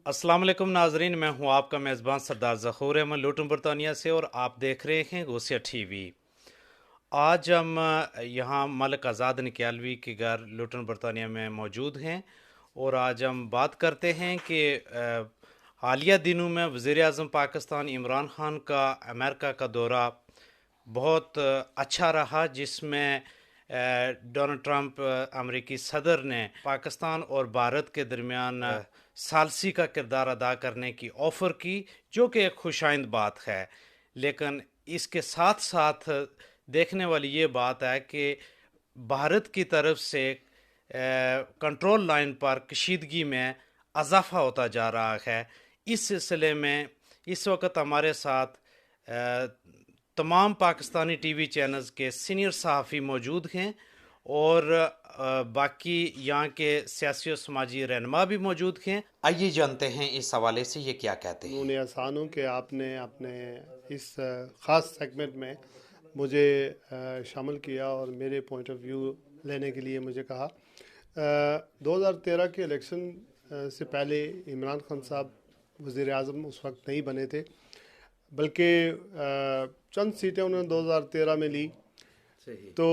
अस्सलाम वालेकुम नाजरीन, मैं हूं आपका मेज़बान सरदार ज़खूर अहमद लुटन बरतानिया से, और आप देख रहे हैं गोसिया टीवी। आज हम यहाँ मलिक आज़ाद निक्यालवी के घर लुटन बरतानिया में मौजूद हैं, और आज हम बात करते हैं कि हालिया दिनों में वज़ीर-ए-आज़म पाकिस्तान इमरान खान का अमेरिका का दौरा बहुत अच्छा रहा, जिसमें डोनाल्ड ट्रंप अमेरिकी सदर ने पाकिस्तान और भारत के दरमियान सालसी का किरदार अदा करने की ऑफ़र की, जो कि एक खुशाइंद बात है। लेकिन इसके साथ साथ देखने वाली ये बात है कि भारत की तरफ से कंट्रोल लाइन पर कशीदगी में इजाफ़ा होता जा रहा है। इस सिलसिले में इस वक्त हमारे साथ तमाम पाकिस्तानी टीवी चैनल्स के सीनियर सहाफ़ी मौजूद हैं, और बाकी यहाँ के सियासी और समाजी रहनुमा भी मौजूद हैं। आइए जानते हैं इस हवाले से ये क्या कहते हैं। उन्होंने आसान हूँ कि आपने अपने इस ख़ास सेगमेंट में मुझे शामिल किया और मेरे पॉइंट ऑफ व्यू लेने के लिए मुझे कहा। 2013 के इलेक्शन से पहले इमरान खान साहब वज़ीर आज़म उस वक्त नहीं बने थे, बल्कि चंद सीटें उन्होंने 2013 में ली। तो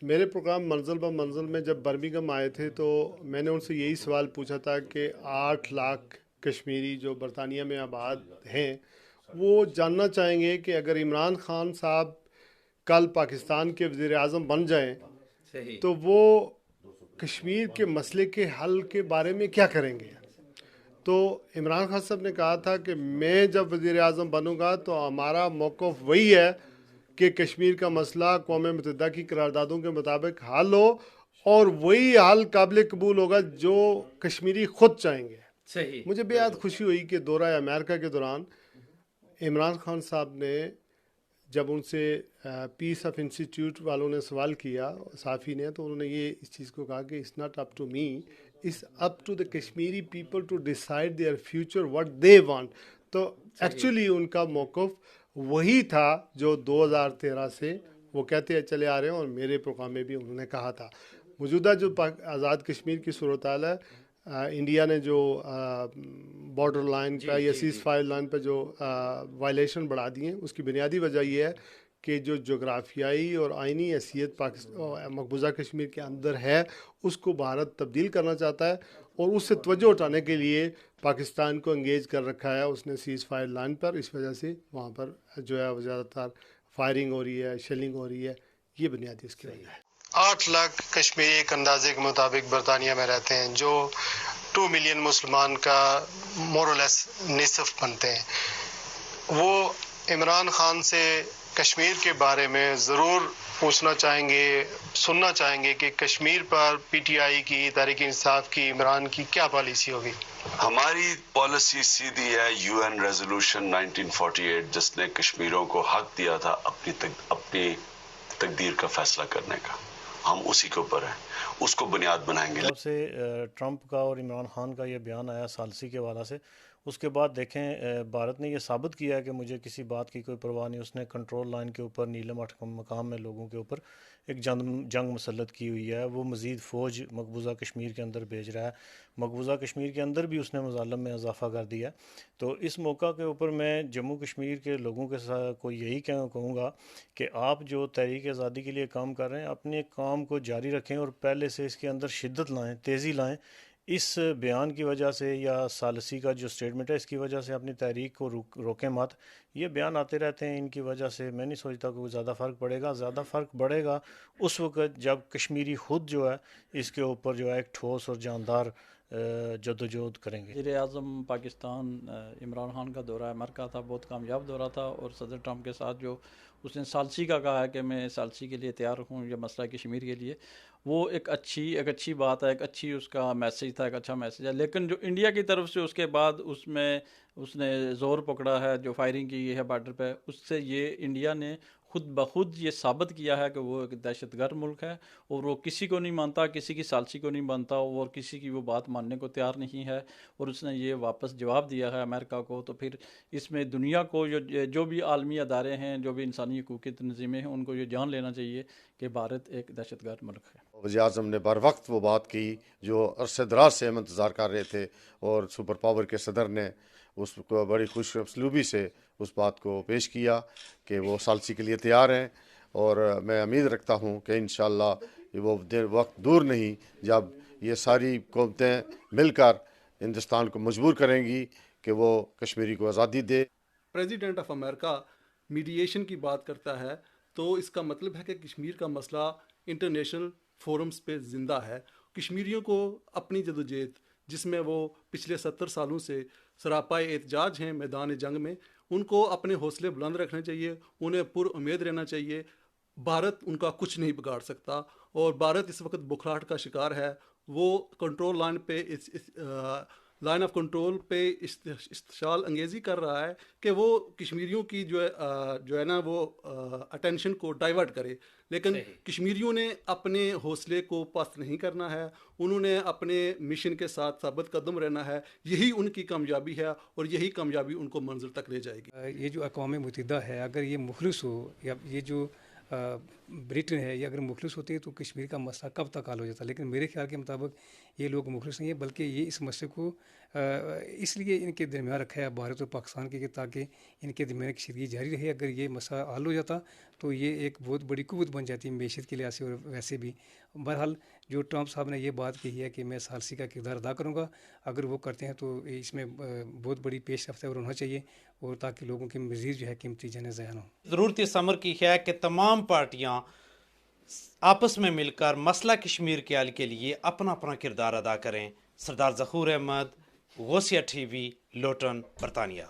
मेरे प्रोग्राम मंजिल ब मंजिल में जब बर्मिंघम आए थे तो मैंने उनसे यही सवाल पूछा था कि 8 लाख कश्मीरी जो बरतानिया में आबाद हैं वो जानना चाहेंगे कि अगर इमरान खान साहब कल पाकिस्तान के वज़ीर आज़म बन जाएं तो वो कश्मीर के मसले के हल के बारे में क्या करेंगे। तो इमरान खान साहब ने कहा था कि मैं जब वज़ीर आज़म बनूंगा तो हमारा मौक़िफ़ वही है कि कश्मीर का मसला क़ौम मुत्तहिदा की करारदादों के मुताबिक हल हो, और वही हल काबिल कबूल होगा जो कश्मीरी ख़ुद चाहेंगे। सही। मुझे बेहद खुशी हुई कि दौरा अमेरिका के दौरान इमरान खान साहब ने जब उनसे पीस ऑफ इंस्टीट्यूट वालों ने सवाल किया, साफ़ी ने, तो उन्होंने ये इस चीज़ को कहा कि it's not up to me, it's up to the Kashmiri people to decide their future what they want. तो एक्चुअली उनका मौक़िफ़ वही था जो 2013 से वो कहते चले आ रहे हैं, और मेरे प्रोग्राम में भी उन्होंने कहा था। मौजूदा जो आज़ाद कश्मीर की सूरत हाल है, इंडिया ने जो बॉर्डर लाइन पर या सीज़ फायर लाइन पर जो वायलेशन बढ़ा दिए हैं, उसकी बुनियादी वजह यह है कि जो जोग्राफियाई और आइनी हैसियत पाकिस्तान मकबूजा कश्मीर के अंदर है उसको भारत तब्दील करना चाहता है, और उससे तवज्जो उठाने के लिए पाकिस्तान को इंगेज कर रखा है उसने सीज़ फायर लाइन पर। इस वजह से वहाँ पर जो है वो ज़्यादातर फायरिंग हो रही है, शेलिंग हो रही है, ये बुनियादी इसकी वजह है। 8 लाख कश्मीरी एक अंदाजे के मुताबिक बरतानिया में रहते हैं, जो 2 मिलियन मुसलमान का मोरलेस निसफ बनते हैं। वो इमरान खान से कश्मीर के बारे में ज़रूर पूछना चाहेंगे, सुनना चाहेंगे कि कश्मीर पर पीटीआई की, तहरीक इंसाफ की, इमरान की क्या पॉलिसी होगी। हमारी पॉलिसी सीधी है, यूएन रेजोल्यूशन 1948 जिसने कश्मीरियों को हक दिया था अपनी तकदीर का फैसला करने का, हम उसी के ऊपर हैं, उसको बुनियाद बनाएंगे। जब से ट्रंप का और इमरान खान का ये बयान आया सालसी के वाला से, उसके बाद देखें भारत ने ये साबित किया है कि मुझे किसी बात की कोई परवाह नहीं। उसने कंट्रोल लाइन के ऊपर नीलम मकाम में लोगों के ऊपर एक जंग मुसल्लत की हुई है। वो मज़ीद फ़ौज मकबूजा कश्मीर के अंदर भेज रहा है, मकबूजा कश्मीर के अंदर भी उसने मज़ालम में इजाफ़ा कर दिया। तो इस मौका के ऊपर मैं जम्मू कश्मीर के लोगों के साथ को यही कहूँगा कि आप जो तहरीक आज़ादी के लिए काम कर रहे हैं, अपने काम को जारी रखें और पहले से इसके अंदर शिद्दत लाएँ, तेज़ी लाएँ। इस बयान की वजह से या सालसी का जो स्टेटमेंट है इसकी वजह से अपनी तहरीक को रोकें मत। ये बयान आते रहते हैं, इनकी वजह से मैं नहीं सोचता कोई ज़्यादा फ़र्क पड़ेगा। ज़्यादा फ़र्क बढ़ेगा उस वक्त जब कश्मीरी ख़ुद जो है इसके ऊपर जो है एक ठोस और जानदार जदोजहद करेंगे। वज़ीर आज़म पाकिस्तान इमरान खान का दौरा अमेरिका था, बहुत कामयाब दौरा था, और सदर ट्रंप के साथ जो उसने सालसी का कहा है कि मैं सालसी के लिए तैयार हूँ, ये मसला कश्मीर के लिए, वो एक अच्छी बात है, एक अच्छी उसका मैसेज था, एक अच्छा मैसेज है। लेकिन जो इंडिया की तरफ से उसके बाद उसमें उसने ज़ोर पकड़ा है, जो फायरिंग की है बॉर्डर पे, उससे ये इंडिया ने खुद ब खुद ये साबित किया है कि वो एक दहशतगर्द मुल्क है, और वो किसी को नहीं मानता, किसी की सालसी को नहीं मानता, और किसी की वो बात मानने को तैयार नहीं है, और उसने ये वापस जवाब दिया है अमेरिका को। तो फिर इसमें दुनिया को जो भी आलमी अदारे हैं, जो भी इंसानी हकूक़ की तंजीमें हैं, उनको ये जान लेना चाहिए कि भारत एक दहशतगर्द मुल्क है। वज़ीर आज़म ने बर वक्त वो बात की जो अरसे दराज से हम इंतज़ार कर रहे थे, और सुपर पावर के सदर ने उसको बड़ी खुश उसलूबी से उस बात को पेश किया कि वो सालसी के लिए तैयार हैं। और मैं उम्मीद रखता हूँ कि इंशाअल्लाह वो वक्त दूर नहीं जब ये सारी कौमें मिलकर हिंदुस्तान को मजबूर करेंगी कि वो कश्मीरी को आज़ादी दे। प्रेसिडेंट ऑफ अमेरिका मीडिएशन की बात करता है तो इसका मतलब है कि कश्मीर का मसला इंटरनेशनल फोरम्स पे ज़िंदा है। कश्मीरियों को अपनी जदोजहद, जिसमें वो पिछले 70 सालों से सरापाए एहतजाज हैं मैदान जंग में, उनको अपने हौसले बुलंद रखने चाहिए, उन्हें पुरुम्मीद रहना चाहिए। भारत उनका कुछ नहीं बिगाड़ सकता, और भारत इस वक्त बुखराहट का शिकार है। वो कंट्रोल लाइन पे लाइन ऑफ कंट्रोल पे इस्तेशाल अंगेज़ी कर रहा है कि वो कश्मीरियों की जो है ना वो अटेंशन को डाइवर्ट करे, लेकिन कश्मीरियों ने अपने हौसले को पस्त नहीं करना है। उन्होंने अपने मिशन के साथ साबित कदम रहना है। यही उनकी कामयाबी है और यही कामयाबी उनको मंजिल तक ले जाएगी। ये जो अक़वाम मुत्तहिदा है, अगर ये मुखलिस हो, या ये जो ब्रिटेन है, ये अगर मुखलिस होती है तो कश्मीर का मसला कब तक हल हो जाता। लेकिन मेरे ख्याल के मुताबिक ये लोग मुखलिस नहीं है, बल्कि ये इस मसले को इसलिए इनके दरमियान रखा है भारत और पाकिस्तान के, ताकि इनके दरमियान कशीदगी जारी रहे। अगर ये मसला हल हो जाता तो ये एक बहुत बड़ी कुव्वत बन जाती है मैशत के लिहाज से और वैसे भी। बहरहाल जो ट्रंप साहब ने ये बात कही है कि मैं सालसी का किरदार अदा करूँगा, अगर वो करते हैं तो इसमें बहुत बड़ी पेश रफ्त होना चाहिए, और ताकि लोगों की मज़ीद जो है कीमती जानें ज़ाया न हो। ज़रूरत इस अमर की है कि तमाम पार्टियाँ आपस में मिलकर मसला कश्मीर के हल के लिए अपना अपना किरदार अदा करें। सरदार ज़खूर अहमद, गौसिया TV, लोटन, बरतानिया।